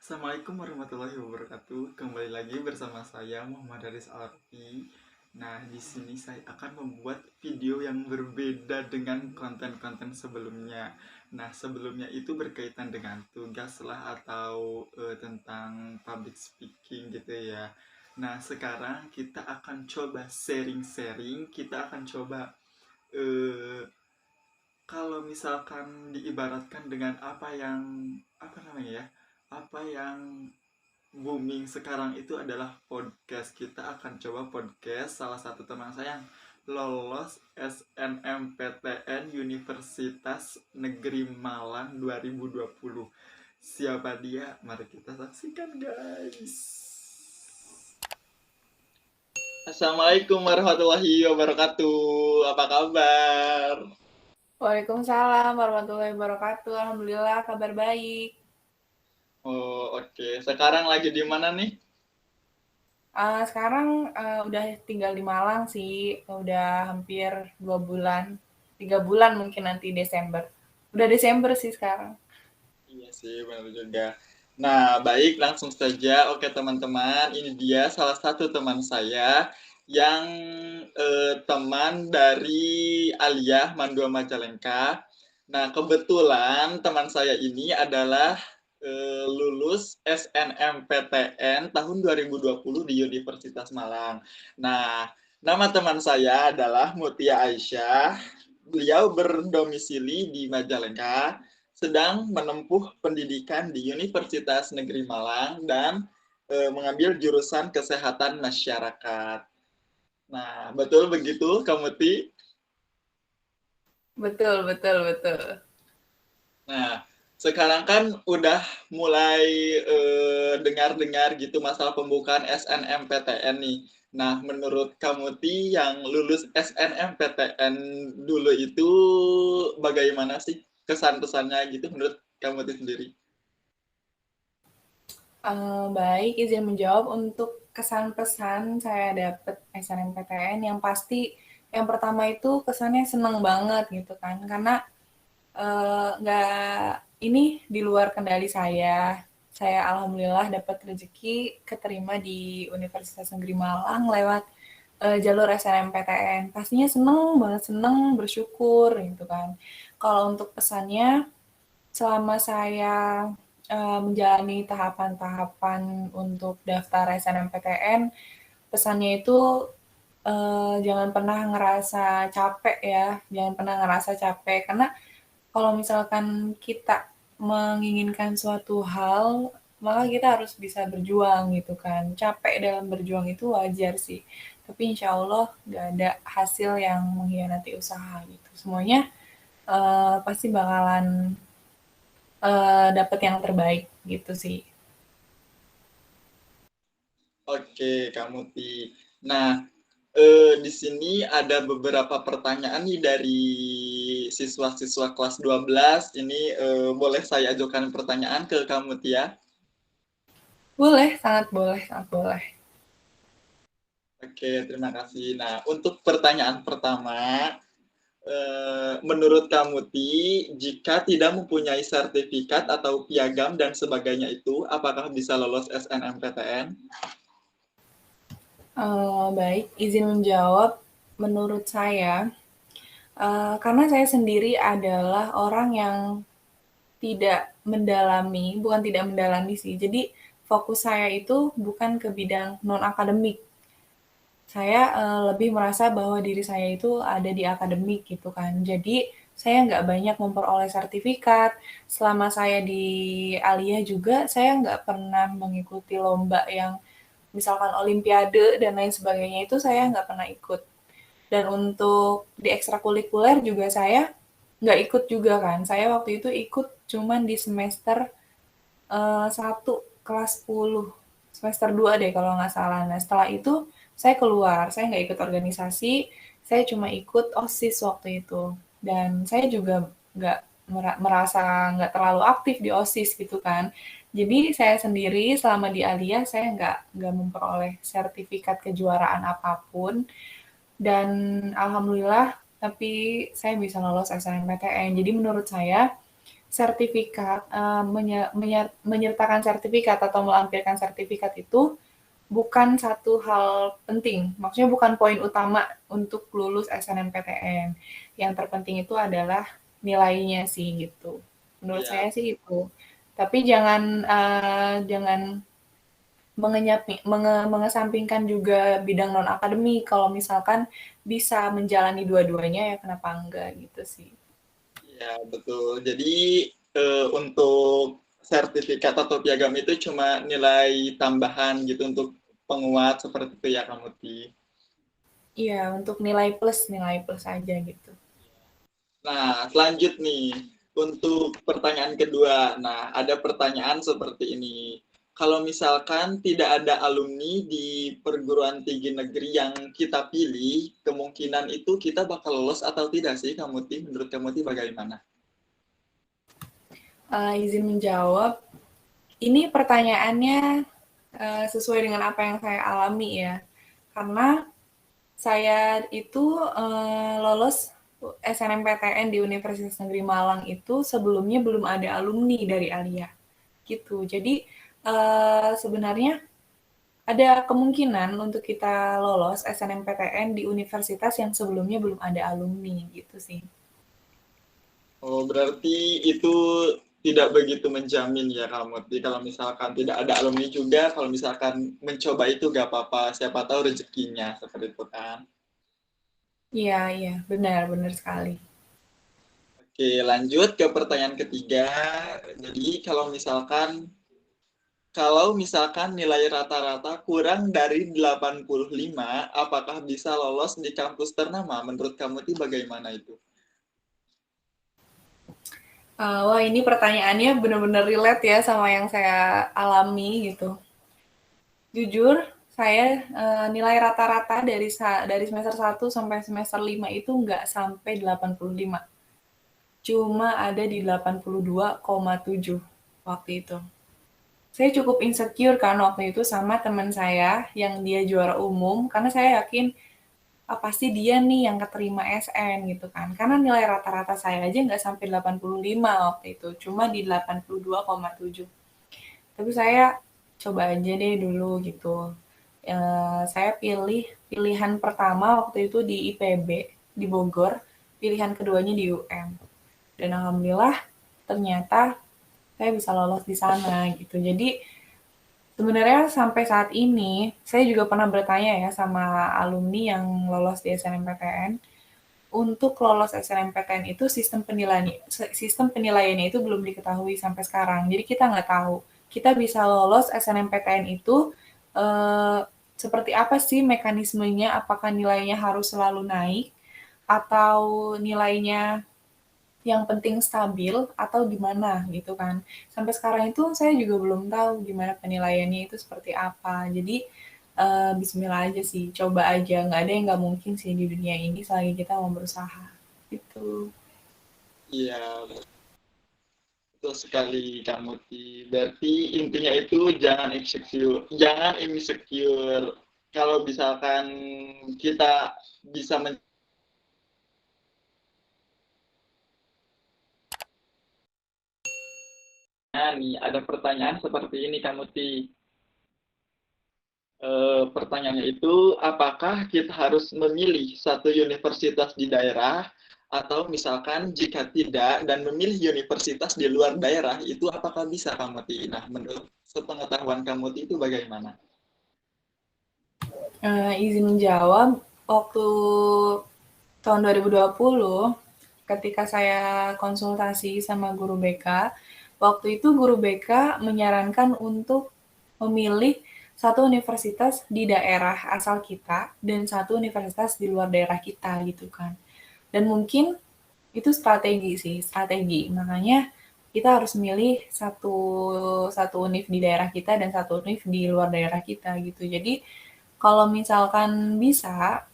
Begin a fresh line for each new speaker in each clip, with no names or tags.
Assalamualaikum warahmatullahi wabarakatuh. Kembali lagi bersama saya Muhammad Haris Arfi. Nah, di sini saya akan membuat video yang berbeda dengan konten-konten sebelumnya. Nah, sebelumnya itu berkaitan dengan tugas lah atau tentang public speaking gitu ya. Nah, sekarang kita akan coba sharing-sharing. Kita akan coba eh, kalau misalkan diibaratkan dengan apa namanya ya? Apa yang booming sekarang itu adalah podcast. Kita akan coba podcast salah satu teman saya yang lolos SNMPTN Universitas Negeri Malang 2020. Siapa dia? Mari kita saksikan, guys. Assalamualaikum warahmatullahi wabarakatuh. Apa kabar?
Waalaikumsalam warahmatullahi wabarakatuh. Alhamdulillah kabar baik.
Oh, oke. Sekarang lagi di mana nih?
Sekarang udah tinggal di Malang sih, udah hampir 2 bulan, 3 bulan mungkin nanti Desember. Udah Desember sih sekarang.
Iya sih, benar juga. Nah, baik, langsung saja. Oke, teman-teman, ini dia salah satu teman saya yang teman dari Aliyah Mandua Majalengka. Nah, kebetulan teman saya ini adalah lulus SNMPTN tahun 2020 di Universitas Malang. Nah, nama teman saya adalah Mutia Aisyah. Beliau berdomisili di Majalengka, sedang menempuh pendidikan di Universitas Negeri Malang dan mengambil jurusan kesehatan masyarakat. Nah, betul begitu, Kamu Ti?
Betul, betul, betul.
Nah, sekarang kan udah mulai dengar-dengar gitu masalah pembukaan SNMPTN nih. Nah, menurut Kamu Ti yang lulus SNMPTN dulu itu bagaimana sih kesan-pesannya gitu menurut Kamu Ti sendiri?
Baik, izin menjawab untuk kesan pesan saya dapet SNMPTN yang pasti yang pertama itu kesannya seneng banget gitu kan, karena nggak ini di luar kendali saya. Saya alhamdulillah dapat rezeki keterima di Universitas Negeri Malang lewat jalur SNMPTN. Pastinya seneng banget, seneng, bersyukur gitu kan. Kalau untuk pesannya, selama saya menjalani tahapan-tahapan untuk daftar SNMPTN, pesannya itu jangan pernah ngerasa capek ya, jangan pernah ngerasa capek karena kalau misalkan kita menginginkan suatu hal, maka kita harus bisa berjuang gitu kan. Capek dalam berjuang itu wajar sih. Tapi insya Allah gak ada hasil yang mengkhianati usaha gitu. Semuanya pasti bakalan dapet yang terbaik gitu sih.
Oke, Kamu Ti. Nah, di sini ada beberapa pertanyaan nih dari siswa-siswa kelas 12. Ini boleh saya ajukan pertanyaan ke kamu Tia?
Boleh, sangat boleh, sangat boleh.
Oke, terima kasih. Nah, untuk pertanyaan pertama, menurut kamu Ti, jika tidak mempunyai sertifikat atau piagam dan sebagainya itu, apakah bisa lolos SNMPTN?
Baik, izin menjawab. Menurut saya, karena saya sendiri adalah orang yang tidak mendalami, bukan tidak mendalami sih. Jadi fokus saya itu bukan ke bidang non akademik. Saya lebih merasa bahwa diri saya itu ada di akademik gitu kan. Jadi saya nggak banyak memperoleh sertifikat. Selama saya di Alia juga, saya nggak pernah mengikuti lomba yang misalkan olimpiade dan lain sebagainya itu saya nggak pernah ikut. Dan untuk di ekstrakurikuler juga saya nggak ikut juga kan. Saya waktu itu ikut cuman di semester 1 kelas 10, semester 2 deh kalau nggak salah. Nah setelah itu saya keluar, saya nggak ikut organisasi, saya cuma ikut OSIS waktu itu. Dan saya juga nggak merasa nggak terlalu aktif di OSIS gitu kan. Jadi saya sendiri selama di Alia saya nggak memperoleh sertifikat kejuaraan apapun dan alhamdulillah tapi saya bisa lolos SNMPTN. Jadi menurut saya sertifikat, menyertakan sertifikat atau melampirkan sertifikat itu bukan satu hal penting, maksudnya bukan poin utama untuk lulus SNMPTN. Yang terpenting itu adalah nilainya sih gitu. Menurut
Iya,
saya sih itu. Tapi jangan mengesampingkan juga bidang non akademik. Kalau misalkan bisa menjalani dua-duanya ya kenapa enggak gitu sih.
iya betul. Jadi untuk sertifikat atau piagam itu cuma nilai tambahan gitu untuk penguat seperti itu ya kamu Ti.
Iya, untuk nilai plus aja gitu.
Nah, selanjut nih untuk pertanyaan kedua. Nah, ada pertanyaan seperti ini. Kalau misalkan tidak ada alumni di perguruan tinggi negeri yang kita pilih, kemungkinan itu kita bakal lolos atau tidak sih, Kamuti? Menurut Kamuti bagaimana?
Izin menjawab, ini pertanyaannya sesuai dengan apa yang saya alami ya. Karena saya itu lolos SNMPTN di Universitas Negeri Malang itu sebelumnya belum ada alumni dari Alia gitu. Jadi sebenarnya ada kemungkinan untuk kita lolos SNMPTN di universitas yang sebelumnya belum ada alumni gitu sih.
Oh, berarti itu tidak begitu menjamin ya kamu. Jadi kalau misalkan tidak ada alumni juga, kalau misalkan mencoba itu gak apa-apa, siapa tahu rezekinya seperti itu kan.
Iya, iya, benar, benar sekali.
Oke, lanjut ke pertanyaan ketiga. Jadi kalau misalkan nilai rata-rata kurang dari 85, apakah bisa lolos di kampus ternama? Menurut kamu itu bagaimana itu?
Wah, ini pertanyaannya benar-benar relate ya sama yang saya alami gitu. Jujur, saya nilai rata-rata dari semester 1 sampai semester 5 itu nggak sampai 85. Cuma ada di 82,7 waktu itu. Saya cukup insecure kan waktu itu sama teman saya yang dia juara umum, karena saya yakin apa sih dia nih yang keterima SN gitu kan. Karena nilai rata-rata saya aja nggak sampai 85 waktu itu, cuma di 82,7. Tapi saya coba aja deh dulu gitu. Saya pilihan pertama waktu itu di IPB, di Bogor, pilihan keduanya di UM. Dan alhamdulillah ternyata saya bisa lolos di sana gitu. Jadi sebenarnya sampai saat ini, saya juga pernah bertanya ya sama alumni yang lolos di SNMPTN. Untuk lolos SNMPTN itu sistem penilaiannya itu belum diketahui sampai sekarang. Jadi kita nggak tahu. Kita bisa lolos SNMPTN itu eh, seperti apa sih mekanismenya? Apakah nilainya harus selalu naik atau nilainya yang penting stabil atau gimana gitu kan. Sampai sekarang itu saya juga belum tahu gimana penilaiannya itu seperti apa. Jadi bismillah aja sih, coba aja. Nggak ada yang nggak mungkin sih di dunia ini selagi kita mau berusaha. Gitu.
Iya, betul sekali kamu Ti. Berarti intinya itu jangan insecure, jangan insecure. Kalau misalkan kita bisa nih, ada pertanyaan seperti ini kamu Ti. Pertanyaannya itu, apakah kita harus memilih satu universitas di daerah atau misalkan jika tidak dan memilih universitas di luar daerah itu apakah bisa kamu Ti? Nah, menurut sepengetahuan kamu Ti itu bagaimana?
Izin menjawab, waktu tahun 2020, ketika saya konsultasi sama guru BK, waktu itu guru BK menyarankan untuk memilih satu universitas di daerah asal kita dan satu universitas di luar daerah kita gitu kan. Dan mungkin itu strategi sih, strategi. Makanya kita harus milih satu satu univ di daerah kita dan satu univ di luar daerah kita gitu. Jadi kalau misalkan bisa,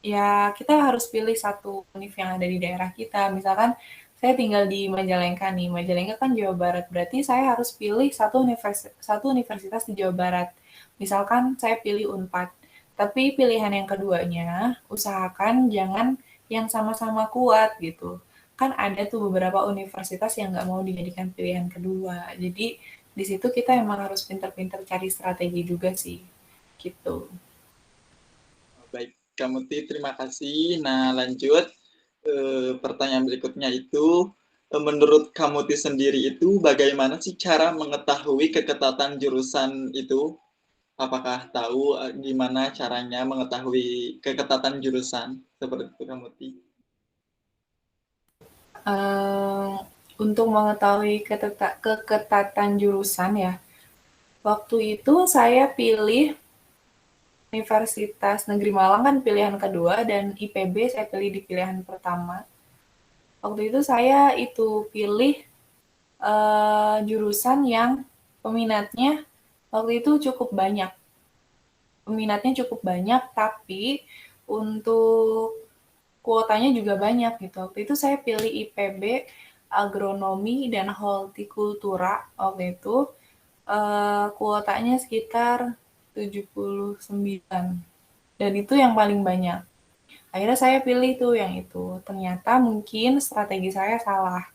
ya kita harus pilih satu univ yang ada di daerah kita. Misalkan saya tinggal di Majalengka nih, Majalengka kan Jawa Barat, berarti saya harus pilih satu universitas di Jawa Barat. Misalkan saya pilih Unpad, tapi pilihan yang keduanya usahakan jangan yang sama-sama kuat gitu. kan ada tuh beberapa universitas yang nggak mau dijadikan pilihan kedua. Jadi di situ kita emang harus pinter-pinter cari strategi juga sih, gitu.
Baik, Kak Muti, terima kasih. Nah, lanjut. Pertanyaan berikutnya itu, menurut Kak Muti sendiri itu bagaimana sih cara mengetahui keketatan jurusan itu? Apakah tahu gimana caranya mengetahui keketatan jurusan? Seperti itu, Kak Muti.
Eee, untuk mengetahui keketatan jurusan ya, waktu itu saya pilih Universitas Negeri Malang kan pilihan kedua dan IPB saya pilih di pilihan pertama. Waktu itu saya pilih jurusan yang peminatnya waktu itu cukup banyak. Peminatnya cukup banyak, tapi untuk kuotanya juga banyak gitu. Waktu itu saya pilih IPB, Agronomi, dan Hortikultura waktu itu. Kuotanya sekitar 79. Dan itu yang paling banyak. Akhirnya saya pilih tuh yang itu. Ternyata mungkin strategi saya salah.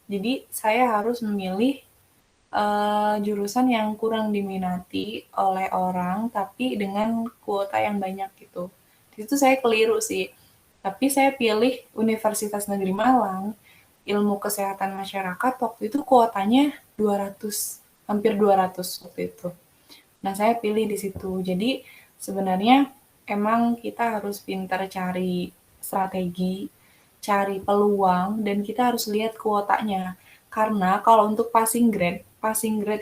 Jadi saya harus memilih jurusan yang kurang diminati oleh orang, tapi dengan kuota yang banyak gitu. Di situ saya keliru sih. Tapi saya pilih Universitas Negeri Malang, ilmu kesehatan masyarakat, waktu itu kuotanya 200, hampir 200 waktu itu. Nah, saya pilih di situ. Jadi, sebenarnya emang kita harus pintar cari strategi, cari peluang, dan kita harus lihat kuotanya. Karena kalau untuk passing grade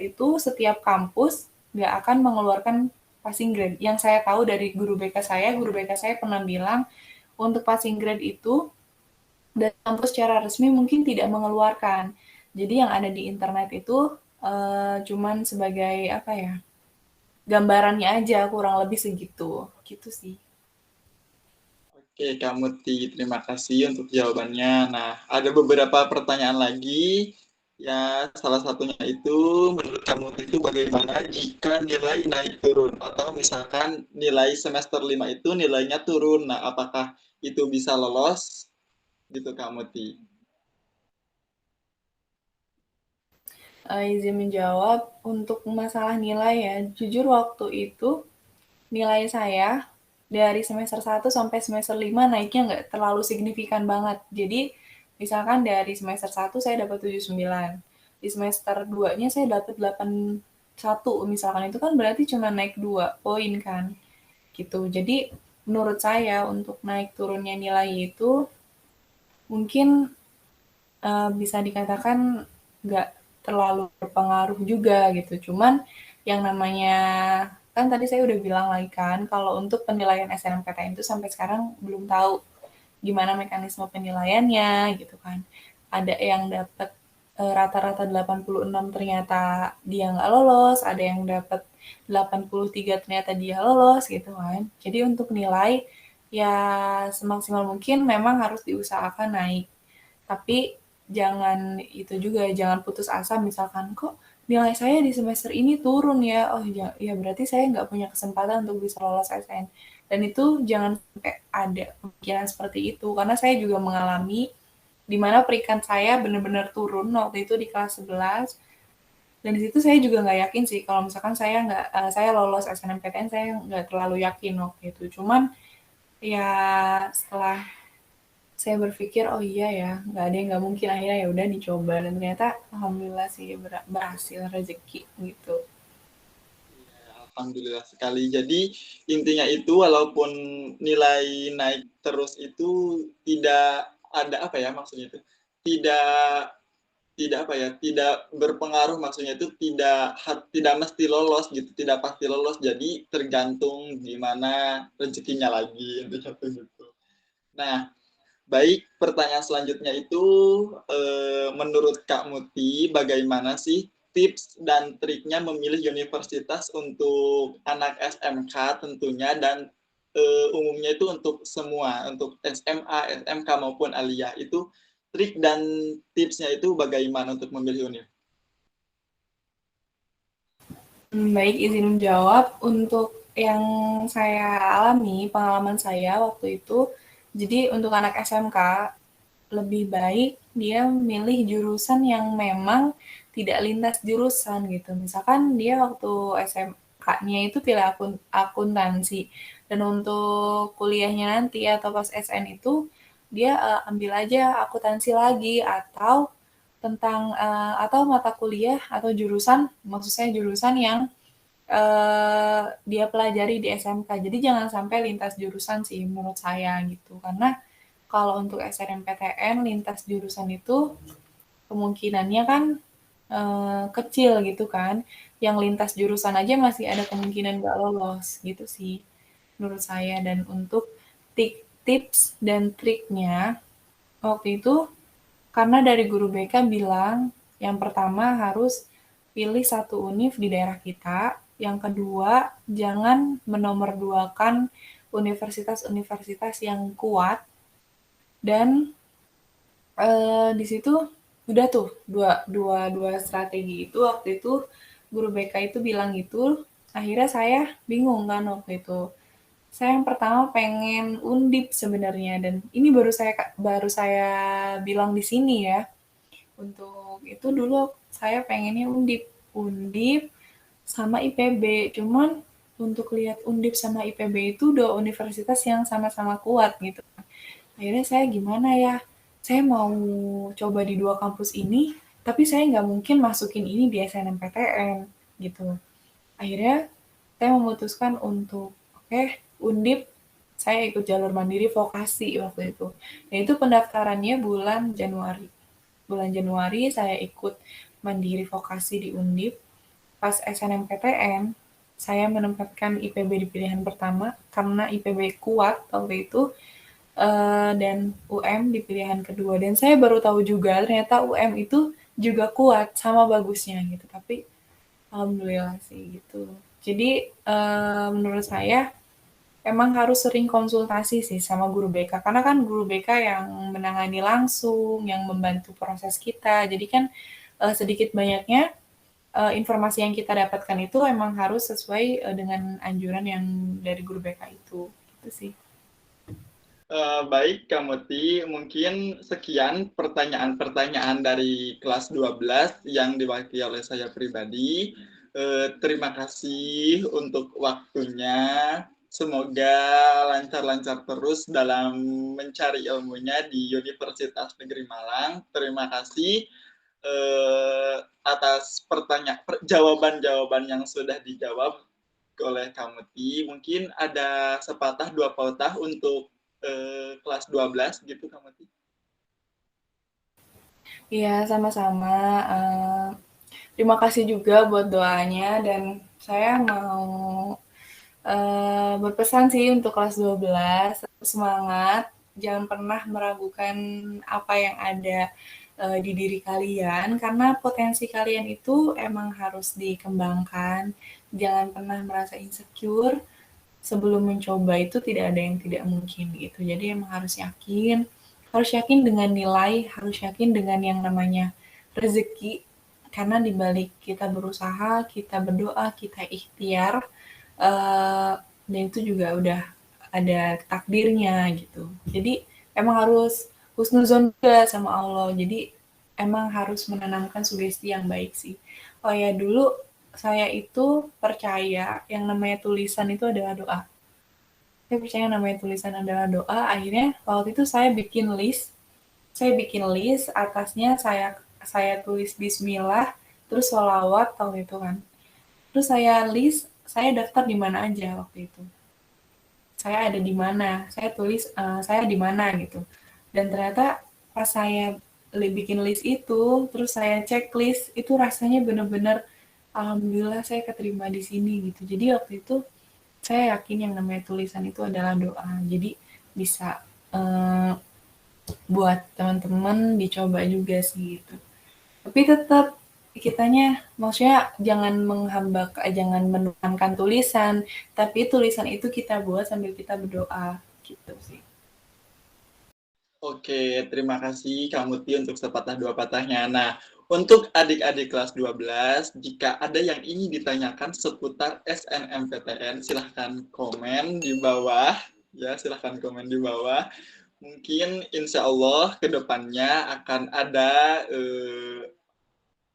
itu setiap kampus nggak akan mengeluarkan passing grade. Yang saya tahu dari guru BK saya pernah bilang untuk passing grade itu dari kampus secara resmi mungkin tidak mengeluarkan. Jadi yang ada di internet itu cuman sebagai apa ya? Gambarannya aja kurang lebih segitu. Gitu sih.
Oke, Kak Muti, terima kasih untuk jawabannya. Nah, ada beberapa pertanyaan lagi. Ya, salah satunya itu, menurut Kak Muti itu bagaimana jika nilai naik turun? Atau misalkan nilai semester 5 itu nilainya turun. Nah, apakah itu bisa lolos? Gitu, Kak Muti.
Izin menjawab, untuk masalah nilai ya, jujur waktu itu nilai saya dari semester 1 sampai semester 5 naiknya nggak terlalu signifikan banget. Jadi, misalkan dari semester 1 saya dapat 79, di semester 2-nya saya dapat 81 misalkan, itu kan berarti cuma naik 2 poin kan, gitu. Jadi, menurut saya untuk naik turunnya nilai itu mungkin bisa dikatakan nggak terlalu berpengaruh juga gitu. Cuman yang namanya kan tadi saya udah bilang lagi kan kalau untuk penilaian SNMPTN itu sampai sekarang belum tahu gimana mekanisme penilaiannya gitu kan. Ada yang dapat rata-rata 86 ternyata dia nggak lolos, ada yang dapat 83 ternyata dia lolos gitu kan. Jadi untuk nilai ya semaksimal mungkin memang harus diusahakan naik. Tapi jangan itu juga, jangan putus asa misalkan, "Kok nilai saya di semester ini turun ya? Oh ya berarti saya nggak punya kesempatan untuk bisa lolos SN." Dan itu jangan sampai ada pemikiran seperti itu, karena saya juga mengalami di mana peringkat saya benar-benar turun waktu itu di kelas 11, dan di situ saya juga nggak yakin sih kalau misalkan saya lolos SNMPTN, saya nggak terlalu yakin waktu itu. Cuman ya setelah saya berpikir, "Oh iya ya, nggak ada yang nggak mungkin." Akhirnya ya udah dicoba dan ternyata alhamdulillah sih berhasil rezeki gitu.
Alhamdulillah sekali. Jadi intinya itu walaupun nilai naik terus itu tidak ada apa ya maksudnya itu tidak tidak apa ya tidak berpengaruh maksudnya itu tidak mesti lolos gitu tidak pasti lolos jadi tergantung gimana rezekinya lagi intinya tuh gitu. Nah, baik, pertanyaan selanjutnya itu menurut Kak Muti bagaimana sih tips dan triknya memilih universitas untuk anak SMK tentunya dan umumnya itu untuk semua, untuk SMA, SMK maupun aliyah itu trik dan tipsnya itu bagaimana untuk memilih universitas?
Baik, izin menjawab. Untuk yang saya alami, pengalaman saya waktu itu, jadi untuk anak SMK lebih baik dia milih jurusan yang memang tidak lintas jurusan gitu. Misalkan dia waktu SMK-nya itu pilih akuntansi, dan untuk kuliahnya nanti atau pas SN itu dia ambil aja akuntansi lagi, atau tentang atau mata kuliah atau jurusan, maksud saya jurusan yang dia pelajari di SMK. Jadi jangan sampai lintas jurusan sih menurut saya gitu. Karena kalau untuk SNMPTN lintas jurusan itu kemungkinannya kan kecil gitu kan. Yang lintas jurusan aja masih ada kemungkinan nggak lolos gitu sih menurut saya. Dan untuk tips dan triknya waktu itu, karena dari guru BK bilang yang pertama harus pilih satu univ di daerah kita, yang kedua jangan menomorduakan universitas-universitas yang kuat, dan di situ udah tuh dua dua dua strategi itu waktu itu guru BK itu bilang gitu, akhirnya saya bingung kan waktu itu. Saya yang pertama pengen undip sebenarnya, dan ini baru saya bilang di sini ya. Untuk itu dulu saya pengennya undip, undip sama IPB. Cuman untuk lihat undip sama IPB itu dua universitas yang sama-sama kuat gitu. Akhirnya saya gimana ya? Saya mau coba di dua kampus ini, tapi saya nggak mungkin masukin ini di SNMPTN gitu. Akhirnya saya memutuskan untuk oke, undip saya ikut jalur mandiri vokasi waktu itu. Dan itu pendaftarannya bulan Januari. Bulan Januari saya ikut mandiri vokasi di Undip. Pas SNMPTN, saya menempatkan IPB di pilihan pertama karena IPB kuat waktu itu, dan UM di pilihan kedua. Dan saya baru tahu juga ternyata UM itu juga kuat sama bagusnya gitu. Tapi alhamdulillah sih gitu. Jadi menurut saya emang harus sering konsultasi sih sama guru BK, karena kan guru BK yang menangani langsung, yang membantu proses kita. Jadi kan sedikit banyaknya informasi yang kita dapatkan itu emang harus sesuai dengan anjuran yang dari guru BK itu. Gitu sih.
Baik, Kak Muti. Mungkin sekian pertanyaan-pertanyaan dari kelas 12 yang diwakili oleh saya pribadi. Terima kasih untuk waktunya. Semoga lancar-lancar terus dalam mencari ilmunya di Universitas Negeri Malang. Terima kasih atas jawaban-jawaban yang sudah dijawab oleh Kak Muti. Mungkin ada sepatah dua patah untuk kelas 12 gitu Kak Muti.
Iya, sama-sama. Terima kasih juga buat doanya, dan saya mau berpesan sih untuk kelas 12, semangat, jangan pernah meragukan apa yang ada di diri kalian, karena potensi kalian itu emang harus dikembangkan. Jangan pernah merasa insecure, sebelum mencoba itu tidak ada yang tidak mungkin gitu. Jadi emang harus yakin dengan nilai, harus yakin dengan yang namanya rezeki, karena dibalik kita berusaha, kita berdoa, kita ikhtiar, dan itu juga udah ada takdirnya gitu. Jadi emang harus husnuzon juga sama Allah. Jadi emang harus menanamkan sugesti yang baik sih. Oh ya, dulu saya itu percaya yang namanya tulisan itu adalah doa. Saya percaya yang namanya tulisan adalah doa. Akhirnya waktu itu saya bikin list, atasnya saya tulis Bismillah, terus sholawat tahu itu kan. Terus saya list, saya daftar di mana aja waktu itu. Saya ada di mana, saya tulis saya di mana gitu. Dan ternyata pas saya bikin list itu, terus saya cek list, itu rasanya bener-bener alhamdulillah saya keterima di sini gitu. Jadi waktu itu saya yakin yang namanya tulisan itu adalah doa. Jadi bisa eh, buat teman-teman dicoba juga sih gitu. Tapi tetap kitanya maksudnya jangan menuhankan tulisan, tapi tulisan itu kita buat sambil kita berdoa gitu sih.
Oke, terima kasih Kak Muti untuk sepatah dua patahnya. Nah, untuk adik-adik kelas 12, jika ada yang ingin ditanyakan seputar SNMPTN, silahkan komen di bawah. Ya, silahkan komen di bawah. Mungkin insya Allah kedepannya akan ada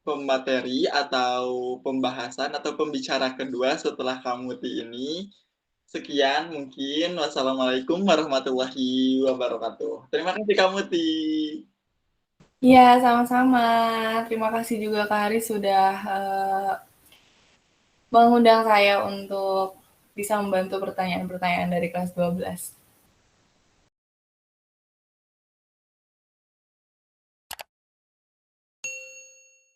pemateri atau pembahasan atau pembicara kedua setelah Kamuti ini. Sekian mungkin. Wassalamualaikum warahmatullahi wabarakatuh. Terima kasih Kamuti.
Iya, sama-sama. Terima kasih juga Kak Haris sudah mengundang saya untuk bisa membantu pertanyaan-pertanyaan dari kelas 12.